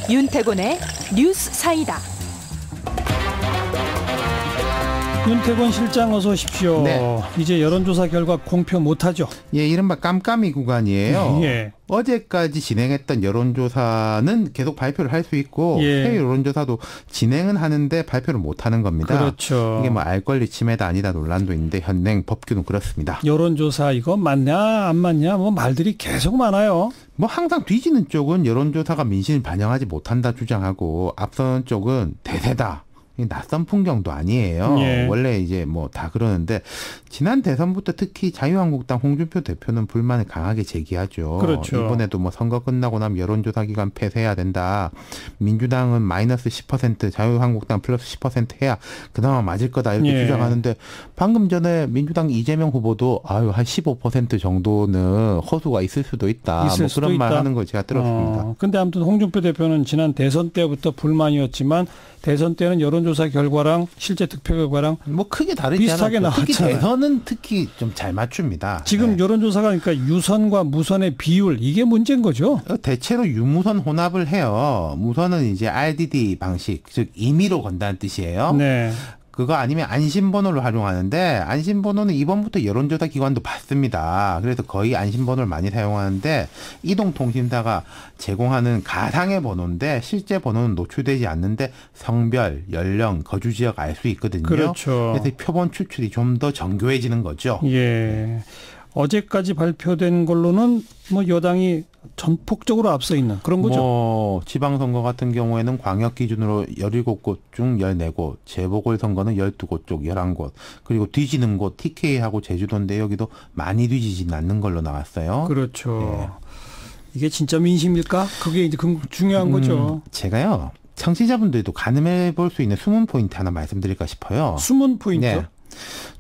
윤태곤의 뉴스사이다. 윤태곤 실장 어서 오십시오. 네. 이제 여론조사 결과 공표 못하죠? 예, 이른바 깜깜이 구간이에요. 예. 어제까지 진행했던 여론조사는 계속 발표를 할 수 있고 예. 해외 여론조사도 진행은 하는데 발표를 못하는 겁니다. 그렇죠. 이게 뭐 알 권리 침해다 아니다 논란도 있는데 현행 법규는 그렇습니다. 여론조사 이거 맞냐 안 맞냐 뭐 말들이 계속 많아요. 뭐 항상 뒤지는 쪽은 여론조사가 민심을 반영하지 못한다 주장하고 앞서는 쪽은 대세다. 낯선 풍경도 아니에요. 예. 원래 이제 뭐 다 그러는데 지난 대선부터 특히 자유한국당 홍준표 대표는 불만을 강하게 제기하죠. 그렇죠. 이번에도 뭐 선거 끝나고 나면 여론조사 기간 폐쇄해야 된다. 민주당은 마이너스 10%, 자유한국당 플러스 10% 해야 그나마 맞을 거다 이렇게 예. 주장하는데 방금 전에 민주당 이재명 후보도 한 15% 정도는 허수가 있을 수도 있다. 있을 뭐 수도 그런 말 있다. 하는 걸 제가 들었습니다. 근데 아무튼 홍준표 대표는 지난 대선 때부터 불만이었지만 대선 때는 여론조사 결과랑 실제 득표 결과랑 뭐 크게 다르지 비슷하게 않았죠. 특히 나왔잖아요. 대선은 특히 좀 잘 맞춥니다. 지금 네. 여론조사가 그러니까 유선과 무선의 비율 이게 문제인 거죠? 대체로 유무선 혼합을 해요. 무선은 이제 RDD 방식, 즉 임의로 건다는 뜻이에요. 네. 그거 아니면 안심번호를 활용하는데 안심번호는 이번부터 여론조사 기관도 받습니다. 그래서 거의 안심번호를 많이 사용하는데 이동통신사가 제공하는 가상의 번호인데 실제 번호는 노출되지 않는데 성별, 연령, 거주지역 알 수 있거든요. 그렇죠. 그래서 표본 추출이 좀 더 정교해지는 거죠. 예. 어제까지 발표된 걸로는 뭐 여당이 전폭적으로 앞서 있는 그런 거죠. 뭐 지방선거 같은 경우에는 광역 기준으로 17곳 중 14곳, 재보궐선거는 12곳 쪽 11곳, 그리고 뒤지는 곳 TK하고 제주도인데 여기도 많이 뒤지진 않는 걸로 나왔어요. 그렇죠. 예. 이게 진짜 민심일까? 그게 이제 중요한 거죠. 제가요. 청취자분들도 가늠해 볼 수 있는 숨은 포인트 하나 말씀드릴까 싶어요. 숨은 포인트. 네.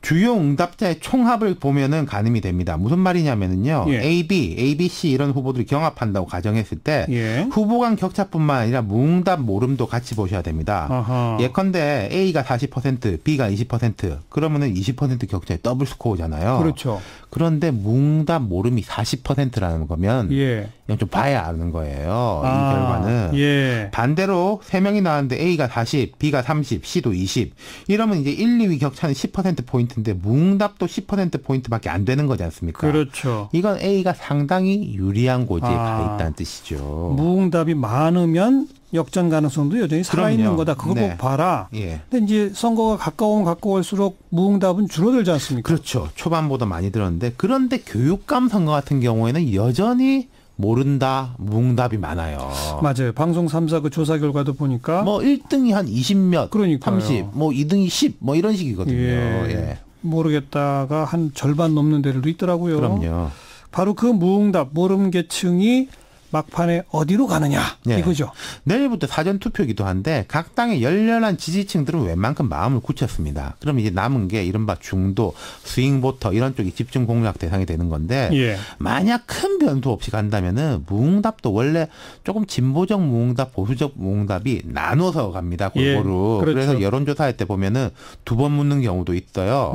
주요 응답자의 총합을 보면은 가늠이 됩니다. 무슨 말이냐면은요. 예. A, B, C 이런 후보들이 경합한다고 가정했을 때 예. 후보 간 격차뿐만 아니라 무응답 모름도 같이 보셔야 됩니다. 아하. 예컨대 A가 40%, B가 20% 그러면은 20% 격차의 더블 스코어잖아요. 그렇죠. 그런데 무응답 모름이 40%라는 거면 예. 이건 좀 봐야 아는 거예요. 이 아, 결과는. 예. 반대로 3명이 나왔는데 A가 40, B가 30, C도 20. 이러면 이제 1, 2위 격차는 10%포인트인데 무응답도 10%포인트밖에 안 되는 거지 않습니까? 그렇죠. 이건 A가 상당히 유리한 고지에 가 아. 있다는 뜻이죠. 무응답이 많으면 역전 가능성도 여전히 살아있는 그럼요. 거다. 그거 네. 꼭 봐라. 예. 근데 이제 선거가 가까우면 가까울수록 무응답은 줄어들지 않습니까? 그렇죠. 초반보다 많이 들었는데 그런데 교육감 선거 같은 경우에는 여전히 모른다, 무응답이 많아요. 맞아요. 방송 3사 그 조사 결과도 보니까 뭐 1등이 한 20몇, 그러니까요. 30, 뭐 2등이 10, 뭐 이런 식이거든요. 예. 예. 모르겠다가 한 절반 넘는 데들도 있더라고요. 그럼요. 바로 그 무응답, 모름 계층이 막판에 어디로 가느냐 예. 이거죠. 내일부터 사전 투표기도 한데 각 당의 열렬한 지지층들은 웬만큼 마음을 굳혔습니다. 그럼 이제 남은 게 이른바 중도, 스윙보터 이런 쪽이 집중 공략 대상이 되는 건데 예. 만약 큰 변수 없이 간다면은 무응답도 원래 조금 진보적 무응답, 보수적 무응답이 나눠서 갑니다. 골고루. 예, 그렇죠. 그래서 여론조사할 때 보면은 2번 묻는 경우도 있어요.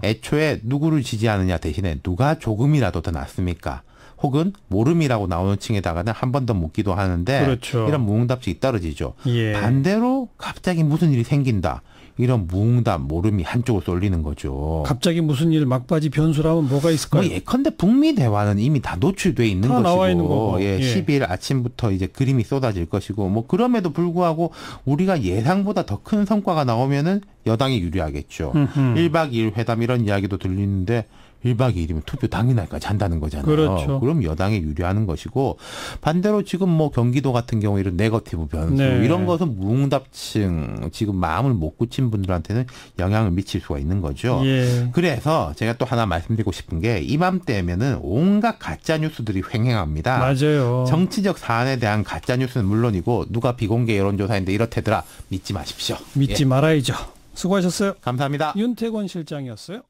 애초에 누구를 지지하느냐 대신에 누가 조금이라도 더 낫습니까? 혹은 모름이라고 나오는 층에다가는 한 번 더 묻기도 하는데 그렇죠. 이런 무응답식이 떨어지죠. 예. 반대로 갑자기 무슨 일이 생긴다. 이런 무응답, 모름이 한쪽으로 쏠리는 거죠. 갑자기 무슨 일 막바지 변수라면 뭐가 있을까요? 뭐 예컨대 북미 대화는 이미 다 노출돼 있는 다 것이고, 나와 있는 거고. 예, 예. 12일 아침부터 이제 그림이 쏟아질 것이고, 뭐 그럼에도 불구하고 우리가 예상보다 더 큰 성과가 나오면은 여당이 유리하겠죠. 1박 2일 회담 이런 이야기도 들리는데 1박 2일이면 투표 당일날까지 한다는 거잖아요. 그렇죠. 그럼 여당이 유리하는 것이고 반대로 지금 뭐 경기도 같은 경우 이런 네거티브 변수 네. 이런 것은 무응답층 지금 마음을 못 굳힌 분들한테는 영향을 미칠 수가 있는 거죠. 예. 그래서 제가 또 하나 말씀드리고 싶은 게 이맘때면은 온갖 가짜 뉴스들이 횡행합니다. 맞아요. 정치적 사안에 대한 가짜 뉴스는 물론이고 누가 비공개 여론조사인데 이렇대더라 믿지 마십시오. 믿지 예. 말아야죠. 수고하셨어요. 감사합니다. 윤태곤 실장이었어요.